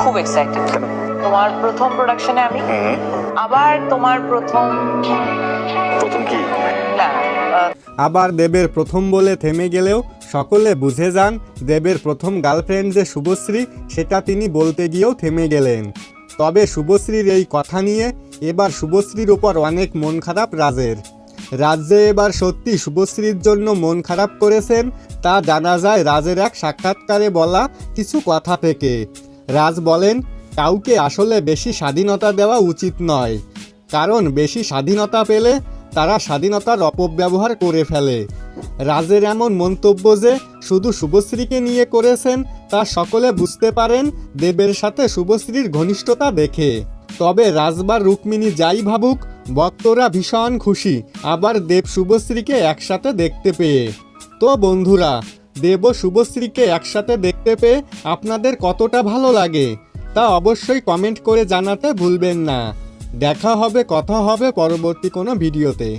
খুব এক্সাইটেড। তোমার প্রথম প্রোডাকশনে আমি, আবার তোমার প্রথম কি না আবার দেবের প্রথম বলে থেমে গেলেও সকলে বুঝে যান দেবের প্রথম গার্লফ্রেন্ড যে শুভশ্রী সেটা তিনি বলতে গিয়েও থেমে গেলেন। তবে শুভশ্রীর এই কথা নিয়ে এবার শুভশ্রীর ওপর অনেক মন খারাপ রাজের। রাজ্যে এবার সত্যি শুভশ্রীর জন্য মন খারাপ করেছেন তা জানা যায় রাজের এক সাক্ষাৎকারে বলা কিছু কথা থেকে। রাজ বলেন, কাউকে আসলে বেশি স্বাধীনতা দেওয়া উচিত নয়, কারণ বেশি স্বাধীনতা পেলে তারা স্বাধীনতার অপব্যবহার করে ফেলে। রাজের এমন মন্তব্য যে শুধু শুভশ্রীকে নিয়ে করেছেন তা সকলে বুঝতে পারেন দেবের সাথে শুভশ্রীর ঘনিষ্ঠতা দেখে। তবে রাজ বা রুক্মিণী যাই ভাবুক, ভক্তরা ভীষণ খুশি আবার দেব শুভশ্রীকে একসাথে দেখতে পেয়ে। তো বন্ধুরা, দেব ও শুভশ্রীকে একসাথে দেখতে পেয়ে আপনাদের কতটা ভালো লাগে তা অবশ্যই কমেন্ট করে জানাতে ভুলবেন না। দেখা হবে, কথা হবে পরবর্তী কোনো ভিডিওতে।